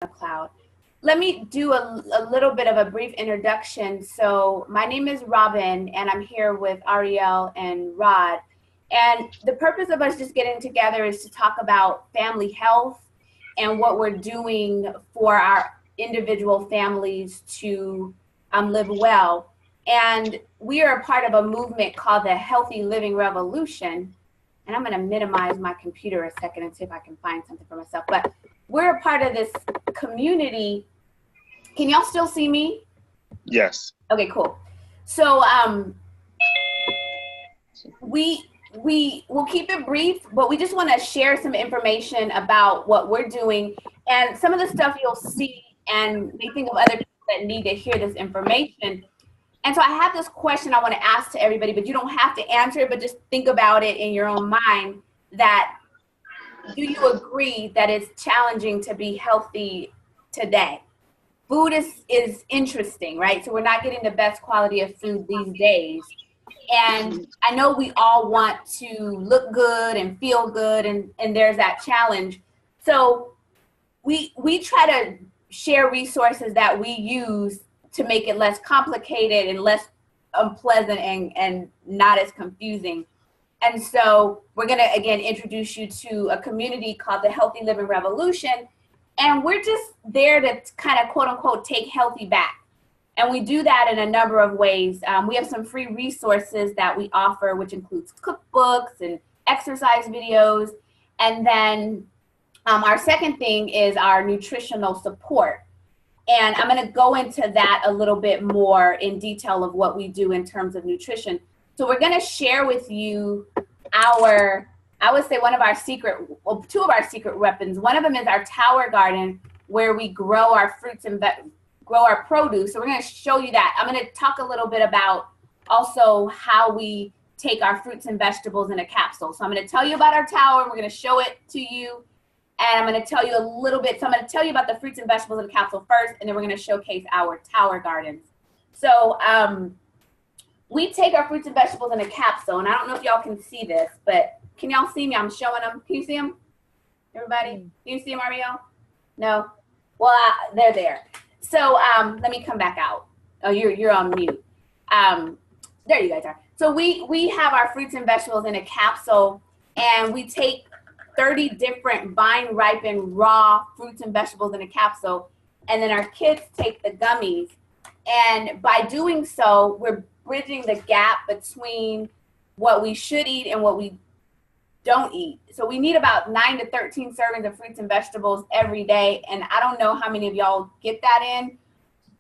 cloud. Let me do a little bit of a brief introduction. So my name is Robin, and I'm here with Ariel and Rod. And the purpose of us just getting together is to talk about family health and what we're doing for our individual families to live well. And we are a part of a movement called the Healthy Living Revolution. And I'm going to minimize my computer a second and see if I can find something for myself. But we're a part of this community. Can y'all still see me? Yes. Okay, cool. So we will keep it brief, but we just want to share some information about what we're doing and some of the stuff you'll see, and we think of other people that need to hear this information. And so I have this question I want to ask to everybody, but you don't have to answer it, but just think about it in your own mind. That do you agree that it's challenging to be healthy today? Food is interesting, right? So we're not getting the best quality of food these days. And I know we all want to look good and feel good, and there's that challenge. So we try to share resources that we use to make it less complicated and less unpleasant and not as confusing. And so we're going to, again, introduce you to a community called the Healthy Living Revolution. And we're just there to kind of, quote unquote, take healthy back. And we do that in a number of ways. We have some free resources that we offer, which includes cookbooks and exercise videos. And then our second thing is our nutritional support. And I'm going to go into that a little bit more in detail of what we do in terms of nutrition. So we're going to share with you I would say one of our two of our secret weapons. One of them is our tower garden, where we grow our fruits and grow our produce. So we're going to show you that. I'm going to talk a little bit about also how we take our fruits and vegetables in a capsule. So I'm going to tell you about our tower. We're going to show it to you. And I'm going to tell you a little bit. So I'm going to tell you about the fruits and vegetables in a capsule first, and then we're going to showcase our tower gardens. So we take our fruits and vegetables in a capsule, and I don't know if y'all can see this, but can y'all see me? I'm showing them. Can you see them? Everybody? Can you see them, Ariel? No? Well, they're there. So let me come back out. Oh, you're on mute. There you guys are. So we have our fruits and vegetables in a capsule, and we take 30 different vine-ripened raw fruits and vegetables in a capsule, and then our kids take the gummies. And by doing so, we're bridging the gap between what we should eat and what we don't eat. So we need about 9 to 13 servings of fruits and vegetables every day. And I don't know how many of y'all get that in,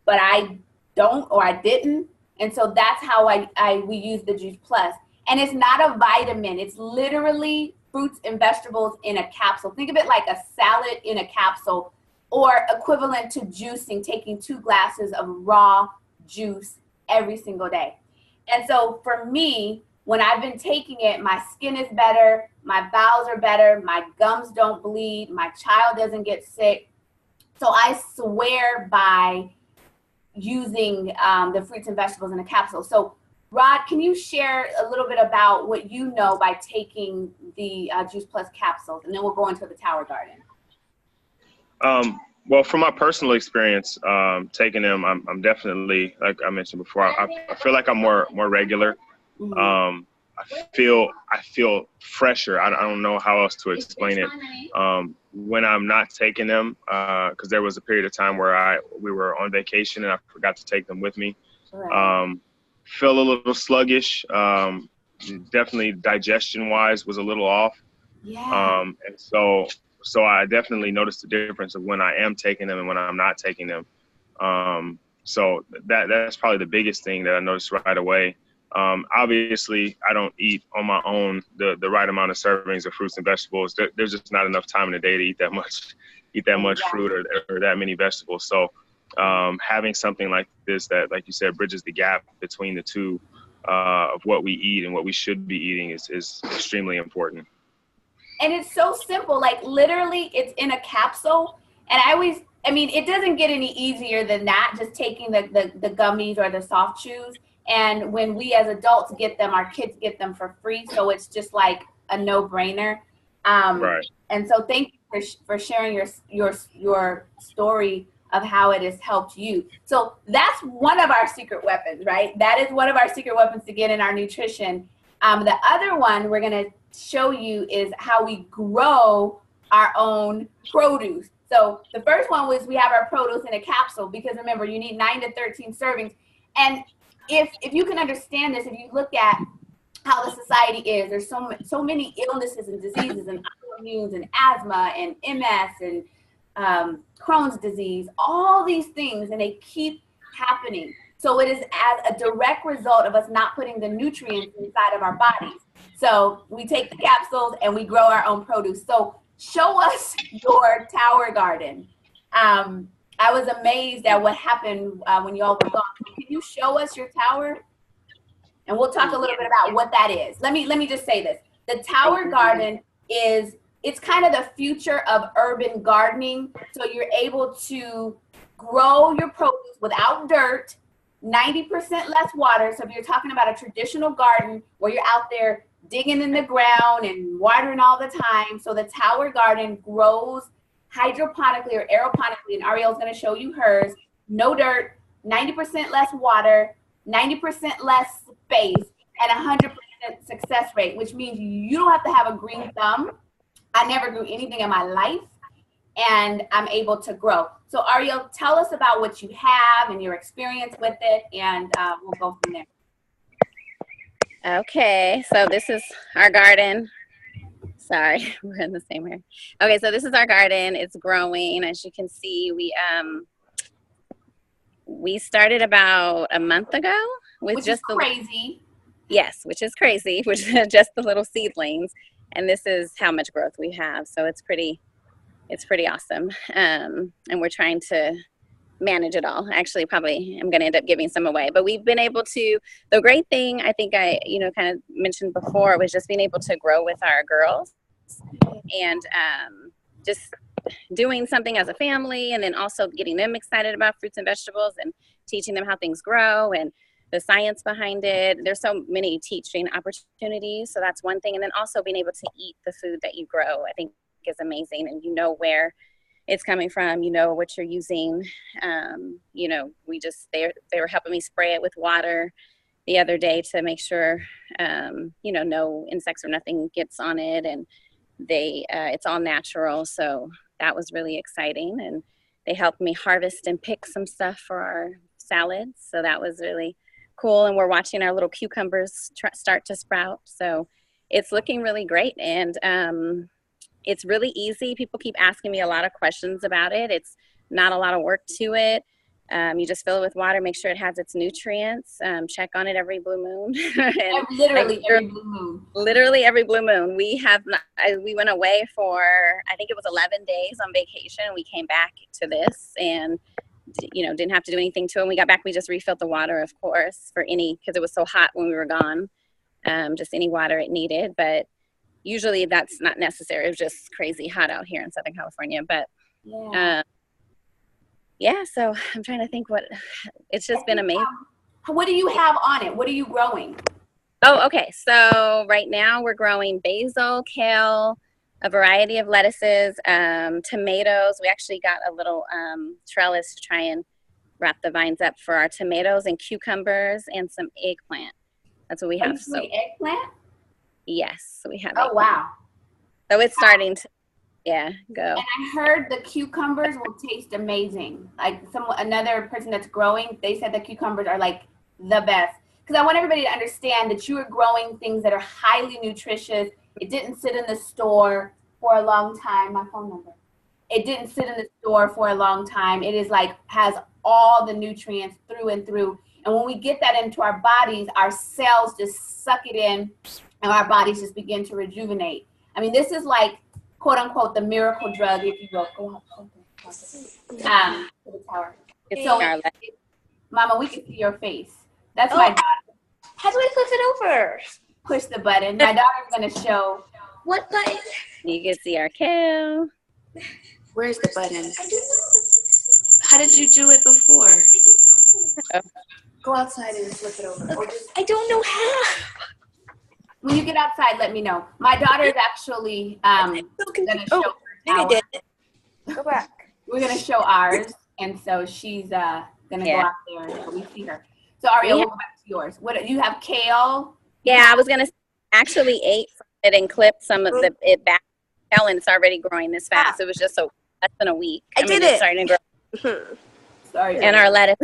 but I don't, or I didn't. And so that's how we use the Juice Plus. And it's not a vitamin. It's literally fruits and vegetables in a capsule. Think of it like a salad in a capsule, or equivalent to juicing, taking 2 glasses of raw juice every single day. And so for me, when I've been taking it, my skin is better, my bowels are better, my gums don't bleed, my child doesn't get sick. So I swear by using the fruits and vegetables in a capsule. So Rod, can you share a little bit about what you know by taking the Juice Plus capsules, and then we'll go into the Tower Garden. Well, from my personal experience, taking them, I'm definitely, like I mentioned before, I feel like I'm more regular. Mm-hmm. I feel fresher. I don't know how else to explain it. When I'm not taking them, because there was a period of time where we were on vacation and I forgot to take them with me. Right. Feel a little sluggish. Definitely digestion-wise was a little off. Yeah. And so I definitely noticed the difference of when I am taking them and when I'm not taking them. So that's probably the biggest thing that I noticed right away. Obviously, I don't eat on my own the right amount of servings of fruits and vegetables. There's just not enough time in the day to eat that much fruit or that many vegetables. So having something like this that, like you said, bridges the gap between the two of what we eat and what we should be eating is extremely important. And it's so simple, like literally it's in a capsule. And I mean, it doesn't get any easier than that, just taking the gummies or the soft chews. And when we as adults get them, our kids get them for free. So it's just like a no-brainer. Right. And so thank you for sharing your story of how it has helped you. So that's one of our secret weapons, right? That is one of our secret weapons to get in our nutrition. The other one we're going to show you is how we grow our own produce. So the first one was we have our produce in a capsule, because remember, you need 9 to 13 servings. And if you can understand this, if you look at how the society is, there's so many illnesses and diseases and autoimmunes and asthma and MS and Crohn's disease, all these things, and they keep happening. So it is as a direct result of us not putting the nutrients inside of our bodies. So we take the capsules and we grow our own produce. So show us your tower garden. I was amazed at what happened when you all were gone. Can you show us your tower? And we'll talk a little bit about what that is. Let me just say this. The tower garden it's kind of the future of urban gardening. So you're able to grow your produce without dirt, 90% less water. So if you're talking about a traditional garden where you're out there digging in the ground and watering all the time, so the tower garden grows hydroponically or aeroponically, and Ariel's going to show you hers. No dirt, 90% less water, 90% less space, and 100% success rate, which means you don't have to have a green thumb. I never grew anything in my life, and I'm able to grow. So Ariel, tell us about what you have and your experience with it, and we'll go from there. Okay, so this is our garden. Sorry, we're in the same area. Okay, so this is our garden. It's growing. As you can see, we started about a month ago with which is crazy. Yes, which is crazy, which is just the little seedlings. And this is how much growth we have. So it's pretty awesome. And we're trying to manage it all. Actually, probably I'm going to end up giving some away. But we've been able to, the great thing I think I, kind of mentioned before was just being able to grow with our girls and just doing something as a family, and then also getting them excited about fruits and vegetables and teaching them how things grow and the science behind it. There's so many teaching opportunities. So that's one thing. And then also being able to eat the food that you grow, I think is amazing. And where it's coming from, what you're using. They were helping me spray it with water the other day to make sure, no insects or nothing gets on it. And it's all natural. So that was really exciting. And they helped me harvest and pick some stuff for our salads. So that was really cool. And we're watching our little cucumbers start to sprout. So it's looking really great. And it's really easy. People keep asking me a lot of questions about it. It's not a lot of work to it. You just fill it with water, make sure it has its nutrients, check on it every blue moon. And literally every blue moon. Literally every blue moon. We went away for, I think it was 11 days on vacation. We came back to this and, didn't have to do anything to it. When we got back, we just refilled the water, of course, because it was so hot when we were gone, just any water it needed. But usually that's not necessary. It was just crazy hot out here in Southern California. But so I'm trying to think it's just been amazing. What do you have on it? What are you growing? Oh, okay. So right now we're growing basil, kale, a variety of lettuces, tomatoes. We actually got a little trellis to try and wrap the vines up for our tomatoes, and cucumbers and some eggplant. That's what we have. So eggplant? Yes, we have. Oh, wow. So it's starting to, go. And I heard the cucumbers will taste amazing. Like another person that's growing, they said the cucumbers are like the best. Because I want everybody to understand that you are growing things that are highly nutritious. It didn't sit in the store for a long time. My phone number. It didn't sit in the store for a long time. It is has all the nutrients through and through. And when we get that into our bodies, our cells just suck it in and our bodies just begin to rejuvenate. I mean, this is like, quote unquote, the miracle drug, if you will. Go up to the tower. So, Mama, we can see your face. That's my daughter. How do I flip it over? Push the button. My daughter's going to show. What button? You can see our kale. Where's the button? How did you do it before? I don't know. Go outside and flip it over. I don't know how. When you get outside, let me know. My daughter is actually going to show her think I did it. Go back. We're gonna show ours, and so she's gonna go out there so we see her. So Ariel, we'll go back to yours. What do you have? Kale? Yeah, I was gonna actually ate from it and clipped some of it back. And it's already growing this fast. It was just less than a week. I did it. It's starting to grow. Sorry. And our lettuce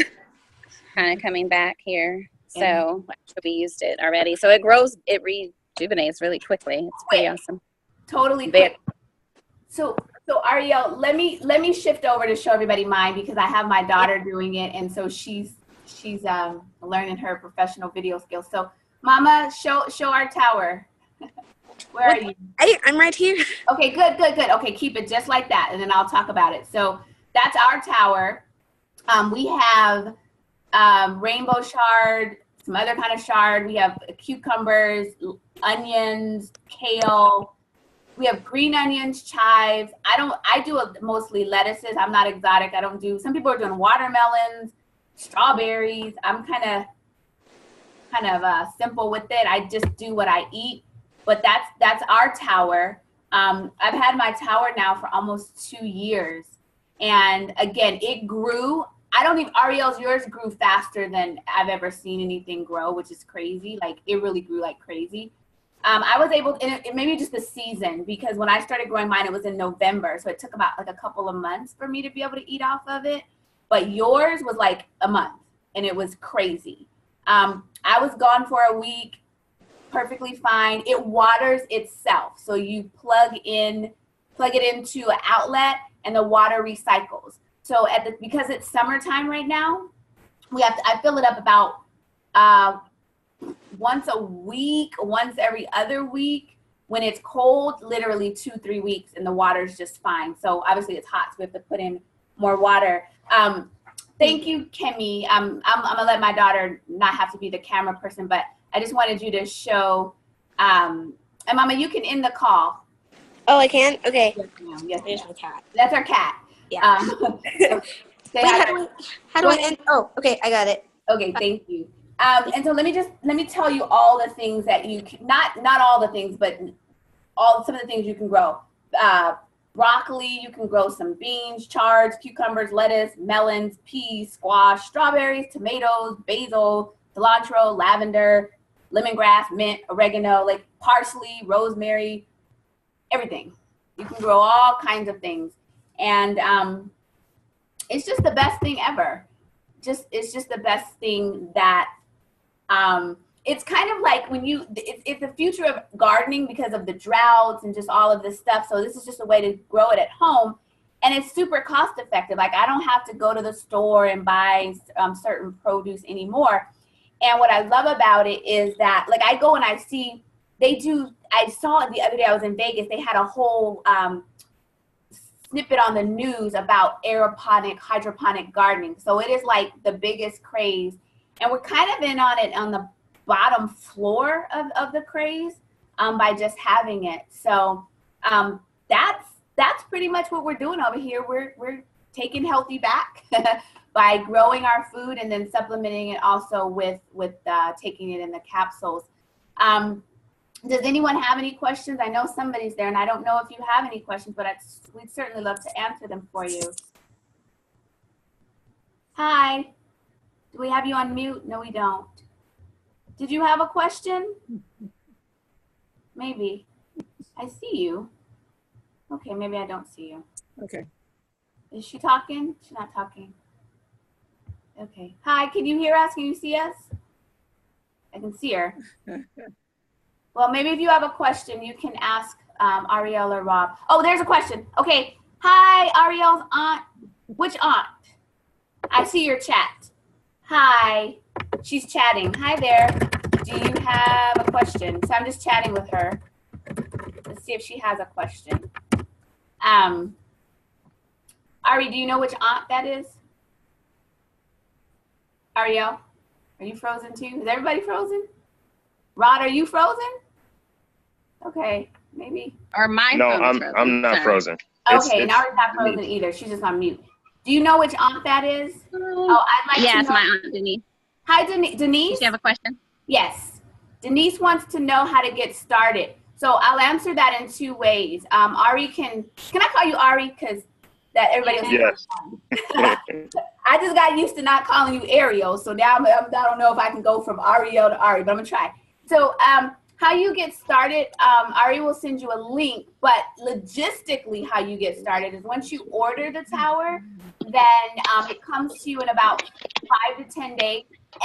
kind of coming back here. So we used it already. So it grows, it rejuvenates really quickly. It's pretty awesome. Totally quick. So Ariel, let me shift over to show everybody mine because I have my daughter doing it, and so she's learning her professional video skills. So Mama, show our tower. Where are you? I'm right here. Okay, good. Okay, keep it just like that, and then I'll talk about it. So that's our tower. We have rainbow chard, some other kind of chard. We have cucumbers, onions, kale. We have green onions, chives. I do mostly lettuces. I'm not exotic. Some people are doing watermelons, strawberries. I'm kind of simple with it. I just do what I eat. But that's our tower. I've had my tower now for almost 2 years. And again, it grew. Ariel's, yours grew faster than I've ever seen anything grow, which is crazy. Like, it really grew like crazy. I was able to, maybe just the season, because when I started growing mine, it was in November. So it took about like a couple of months for me to be able to eat off of it. But yours was like a month, and it was crazy. I was gone for a week, perfectly fine. It waters itself. So you plug it into an outlet, and the water recycles. So because it's summertime right now, I fill it up about once a week, once every other week. When it's cold, literally 2-3 weeks, and the water's just fine. So obviously it's hot, so we have to put in more water. Thank you, Kemi. I'm gonna let my daughter not have to be the camera person, but I just wanted you to show, and Mama, you can end the call. Oh, I can? Okay. Yes, ma'am. Yes, There's my cat. that's our cat. Yeah. Wait, how do I end? Oh, okay, I got it. Okay, thank you. And so let me tell you all the things that you can, not all the things, but some of the things you can grow. Broccoli, you can grow some beans, chards, cucumbers, lettuce, melons, peas, squash, strawberries, tomatoes, basil, cilantro, lavender, lemongrass, mint, oregano, like parsley, rosemary, everything. You can grow all kinds of things. And it's just the best thing ever. It's just the best thing that it's kind of like it's the future of gardening because of the droughts and just all of this stuff. So this is just a way to grow it at home, and it's super cost effective. Like, I don't have to go to the store and buy certain produce anymore. And what I love about it is that, like, I go and I see I saw it the other day, I was in Vegas, they had a whole snippet on the news about aeroponic, hydroponic gardening. So it is like the biggest craze. And we're kind of in on it on the bottom floor of the craze by just having it. So that's pretty much what we're doing over here. We're taking healthy back by growing our food and then supplementing it also with taking it in the capsules. Does anyone have any questions? I know somebody's there, and I don't know if you have any questions, but we'd certainly love to answer them for you. Hi. Do we have you on mute? No, we don't. Did you have a question? Maybe. I see you. Okay, maybe I don't see you. Okay. Is she talking? She's not talking. Okay. Hi, can you hear us? Can you see us? I can see her. Well, maybe if you have a question, you can ask Ariel or Rob. Oh, there's a question. Okay. Hi, Ariel's aunt. Which aunt? I see your chat. Hi. She's chatting. Hi there. Do you have a question? So I'm just chatting with her. Let's see if she has a question. Ari, do you know which aunt that is? Ariel, are you frozen too? Is everybody frozen? Rod, are you frozen? Okay, maybe. Or my No, phone is frozen. I'm not Sorry. frozen. Okay, now we're not frozen either. She's just on mute. Do you know which aunt that is? Oh, I'd like to Yeah, know. it's my aunt Denise. Hi, Denise. Does she have a question? Yes. Denise wants to know how to get started. So I'll answer that in two ways. Ari can I call you Ari? Because that everybody else. Yes. I just got used to not calling you Ariel, so now I don't know if I can go from Ariel to Ari, but I'm gonna try. So how you get started, Ari will send you a link, but logistically how you get started is once you order the tower, then it comes to you in about 5 to 10 days.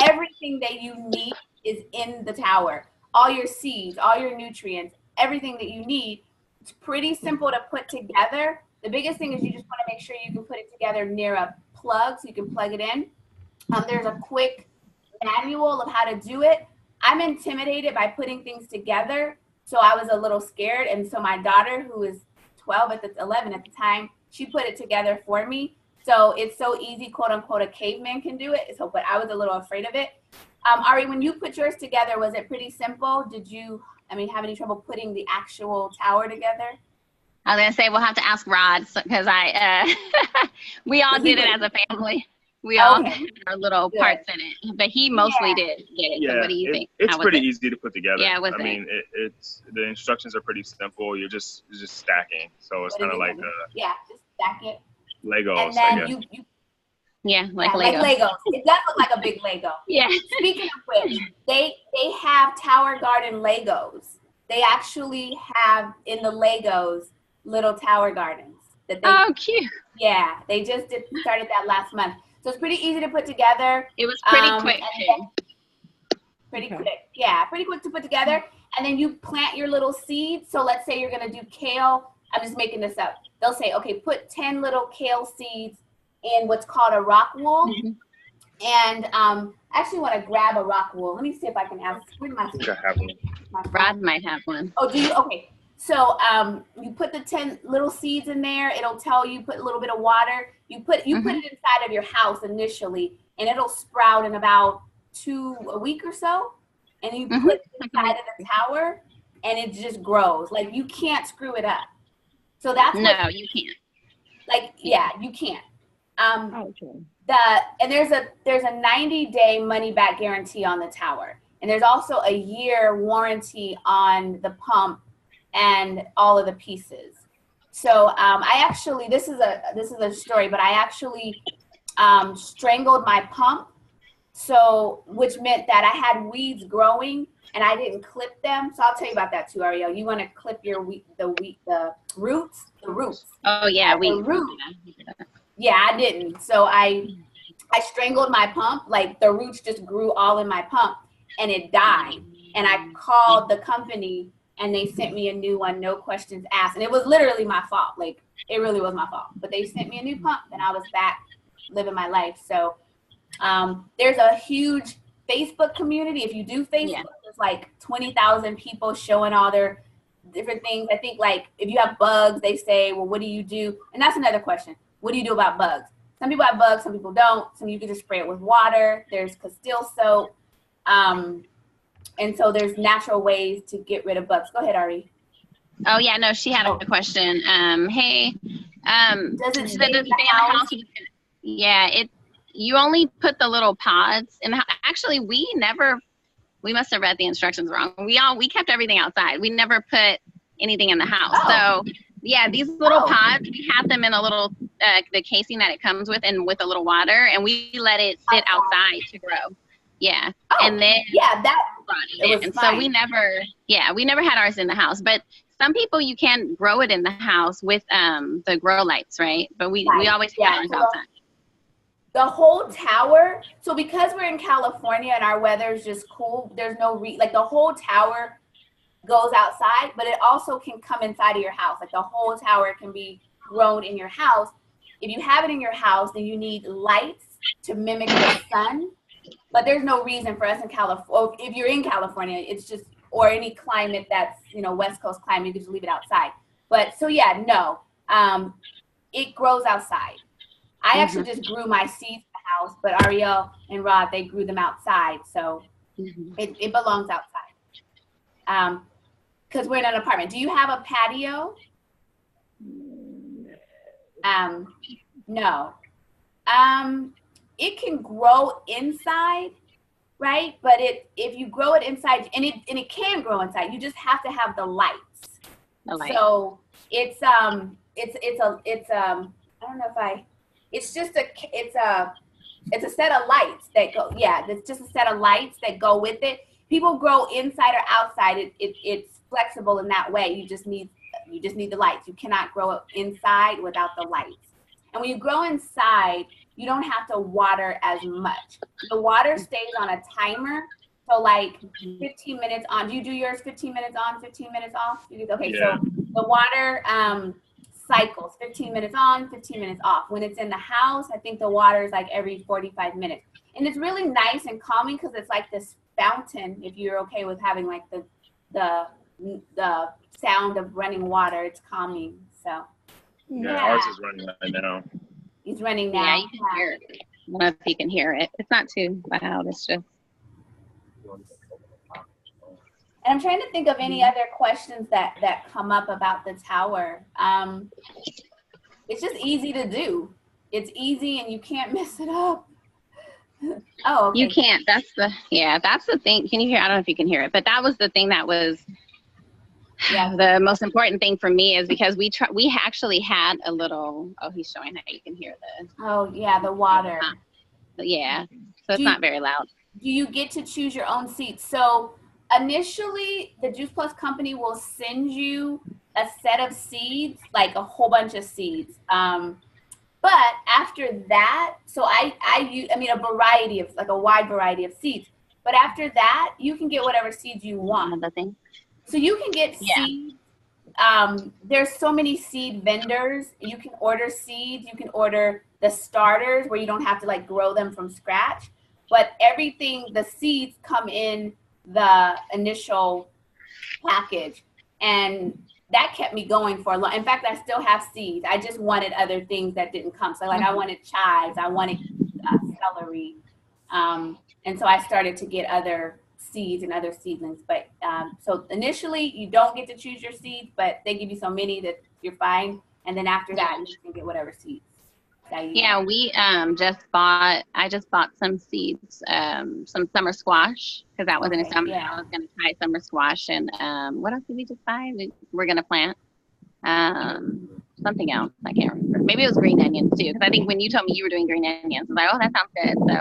Everything that you need is in the tower. All your seeds, all your nutrients, everything that you need. It's pretty simple to put together. The biggest thing is you just want to make sure you can put it together near a plug so you can plug it in. There's a quick manual of how to do it. I'm intimidated by putting things together, so I was a little scared. And so my daughter, who is 11 at the time, she put it together for me. So it's so easy, quote unquote, a caveman can do it. So, but I was a little afraid of it. Ari, when you put yours together, was it pretty simple? Did you, have any trouble putting the actual tower together? I was gonna say we'll have to ask Rod because we all did it as a family. We all had our little parts in it, but he mostly did get it. Yeah, so what do you think? It's pretty easy to put together. Yeah, it's the instructions are pretty simple. You're just stacking, so it's kind of like just stack it. Legos. And then like Legos. Legos. It does look like a big Lego. Yeah. Speaking of which, they have Tower Garden Legos. They actually have in the Legos little tower gardens that they. Oh, cute. Yeah, they just started that last month, so it's pretty easy to put together. It was pretty quick. Pretty quick, yeah, pretty quick to put together. And then you plant your little seeds. So let's say you're gonna do kale. I'm just making this up. They'll say, okay, put 10 little kale seeds in what's called a rock wool. And I actually want to grab a rock wool. Let me see if I can have. Where's my? I think I have one. Rod might have one. Oh, do you? Okay. So you put the 10 little seeds in there. It'll tell you put a little bit of water. You put it inside of your house initially, and it'll sprout in about a week or so. And you put it inside of the tower, and it just grows. Like you can't screw it up. So that's you can't. Like you can't. Okay. And there's a 90-day money back guarantee on the tower, and there's also a year warranty on the pump and all of the pieces. So I actually, this is a story, but I actually strangled my pump, so which meant that I had weeds growing and I didn't clip them. So I'll tell you about that too, Ariel. You want to clip the roots. Oh yeah, the roots. Yeah, I didn't. So I strangled my pump. Like the roots just grew all in my pump, and it died. And I called the company, and they sent me a new one, no questions asked. And it was literally my fault. Like, it really was my fault. But they sent me a new pump, and I was back living my life. So there's a huge Facebook community. If you do Facebook, there's like 20,000 people showing all their different things. I think, like, if you have bugs, they say, well, what do you do? And that's another question. What do you do about bugs? Some people have bugs, some people don't. Some you can just spray it with water. There's Castile soap. And so there's natural ways to get rid of bugs. Go ahead, Ari. Oh yeah, no, she had a question. Hey, does it stay in the house? Yeah, you only put the little pods in the house. Actually, we must have read the instructions wrong. We kept everything outside. We never put anything in the house. So yeah, these little pods, we have them in a little the casing that it comes with, and with a little water, and we let it sit outside to grow. Yeah. And then that brought it in. And so we never had ours in the house. But some people, you can grow it in the house with the grow lights, right? But we always had ours outside. The whole tower, so because we're in California and our weather's just cool, there's no like the whole tower goes outside, but it also can come inside of your house. Like the whole tower can be grown in your house. If you have it in your house, then you need lights to mimic the sun. But there's no reason for us in California. If you're in California, it's just, or any climate that's, West Coast climate, you can just leave it outside. But so no, it grows outside. I actually just grew my seeds in the house, but Ariel and Rod, they grew them outside. So it belongs outside. Because we're in an apartment. Do you have a patio? No. It can grow inside, right? But if you grow it inside, and it can grow inside, you just have to have the lights. The light. So it's I don't know if it's just it's a set of lights that go, yeah, it's just a set of lights that go with it. People grow inside or outside. It's flexible in that way. You just need the lights. You cannot grow it inside without the lights. And when you grow inside, you don't have to water as much. The water stays on a timer. So like 15 minutes on. Do you do yours 15 minutes on, 15 minutes off? Okay, Yeah. so the water cycles 15 minutes on, 15 minutes off. When it's in the house, I think the water is like every 45 minutes. And it's really nice and calming because it's like this fountain, if you're okay with having like the sound of running water. It's calming. So Yeah, ours is running right now. He's running now. Yeah, you can hear it. I don't know if you can hear it. It's not too loud. It's just. And I'm trying to think of any other questions that come up about the tower. It's just easy to do. It's easy and you can't mess it up. Oh, okay. You can't. That's the thing. Can you hear? I don't know if you can hear it, but that was the thing that was the most important thing for me, is because we actually had a little, he's showing how you can hear the. Oh yeah, the water. Yeah, so it's not very loud. Do you get to choose your own seats? So initially, the Juice Plus company will send you a set of seeds, like a whole bunch of seeds. But after that, so I use, a variety of, like a wide variety of seeds. But after that, you can get whatever seeds you want. Another thing. So you can get seeds. There's so many seed vendors. You can order seeds. You can order the starters where you don't have to like grow them from scratch. But everything, the seeds come in the initial package. And that kept me going for a long. In fact, I still have seeds. I just wanted other things that didn't come. So like I wanted chives, I wanted celery. And so I started to get other seeds and other seedlings. But so initially you don't get to choose your seeds, but they give you so many that you're fine. And then after that, you can get whatever seeds. Yeah, we I just bought some seeds, some summer squash, because that was in the summer. I was going to try summer squash, and what else did we just buy? We're going to plant something else. I can't remember. Maybe it was green onions too, because I think when you told me you were doing green onions, I was like, oh, that sounds good. So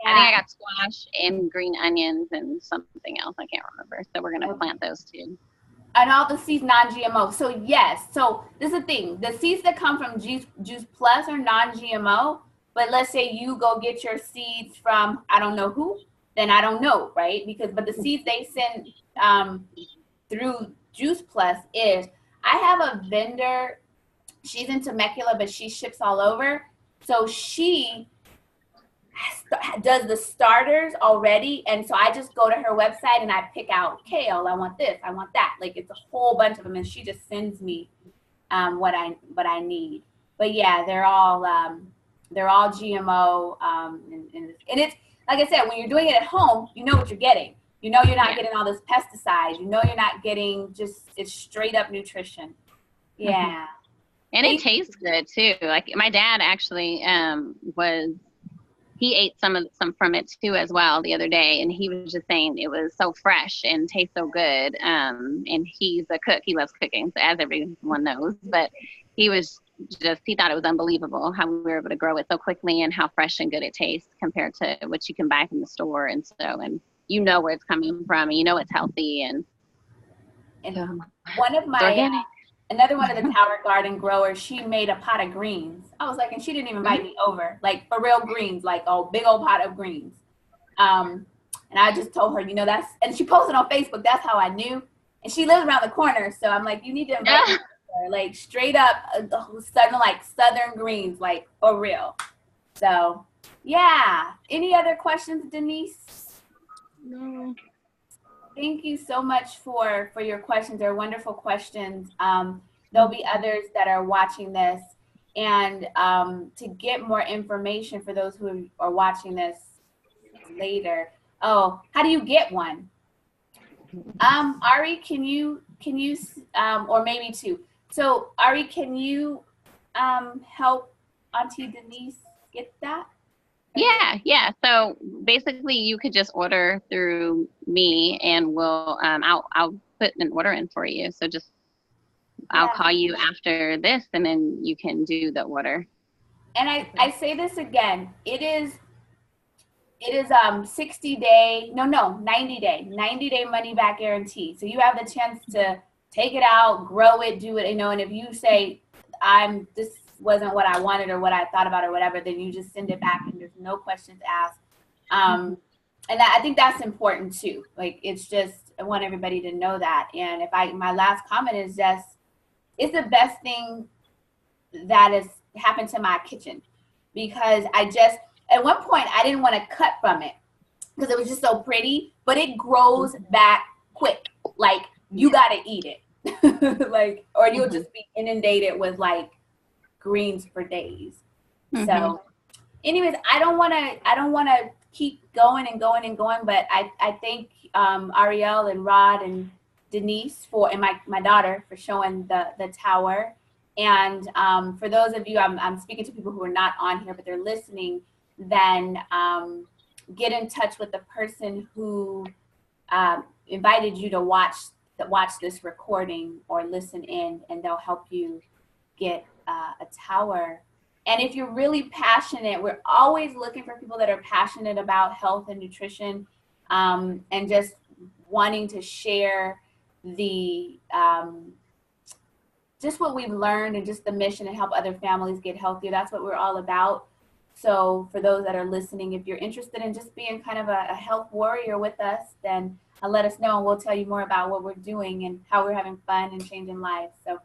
I think I got squash and green onions and something else. I can't remember. So we're going to plant those too. And all the seeds non-GMO. So yes, so this is the thing. The seeds that come from Juice Plus are non-GMO, but let's say you go get your seeds from I don't know who, then I don't know, right? But the seeds they send through Juice Plus is, I have a vendor, she's in Temecula, but she ships all over. So she does the starters already, and so I just go to her website and I pick out kale, I want this, I want that, like it's a whole bunch of them, and she just sends me what I need. But yeah, they're all GMO, and it's like I said, when you're doing it at home, you know what you're getting. You know you're not getting all this pesticides. You know you're not getting it's straight up nutrition. Yeah. And it tastes good too. Like my dad actually he ate some from it too as well the other day, and he was just saying it was so fresh and tastes so good. And he's a cook; he loves cooking, so as everyone knows. But he thought it was unbelievable how we were able to grow it so quickly and how fresh and good it tastes compared to what you can buy from the store. And you know where it's coming from, and you know it's healthy. And one of my another one of the Tower Garden growers, she made a pot of greens. I was like, and she didn't even invite me over, like for real greens, like a big old pot of greens. And I just told her, and she posted on Facebook, that's how I knew. And she lives around the corner, so I'm like, you need to invite me over, like straight up, southern greens, like for real. So yeah. Any other questions, Denise? No. Thank you so much for your questions. They're wonderful questions. There'll be others that are watching this. And to get more information for those who are watching this later, how do you get one? Ari, can you or maybe two. So Ari, can you help Auntie Denise get that? Yeah. So basically, you could just order through me, and I'll put an order in for you. So just I'll call you after this, and then you can do the order. And I say this again, it is 90 day money back guarantee. So you have the chance to take it out, grow it, do it, and if you say this wasn't what I wanted or what I thought about or whatever, then you just send it back and there's no questions asked. And I think that's important too. Like, it's just, I want everybody to know that. And my last comment is just, it's the best thing that has happened to my kitchen, because at one point I didn't want to cut from it because it was just so pretty, but it grows back quick. Like, you got to eat it. Like, or you'll just be inundated with like greens for days. So anyways, I don't want to keep going and going and going, but I thank Ariel and Rod and Denise and my daughter for showing the tower. And for those of you, I'm speaking to people who are not on here, but they're listening, then get in touch with the person who invited you to watch this recording or listen in, and they'll help you get a tower. And if you're really passionate, we're always looking for people that are passionate about health and nutrition, and just wanting to share the just what we've learned and just the mission and help other families get healthier. That's what we're all about. So for those that are listening, if you're interested in just being kind of a health warrior with us, then let us know and we'll tell you more about what we're doing and how we're having fun and changing lives. So,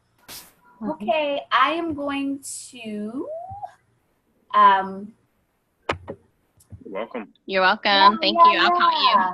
okay, I am going to. You're welcome. You're welcome. Thank you. I'll call you.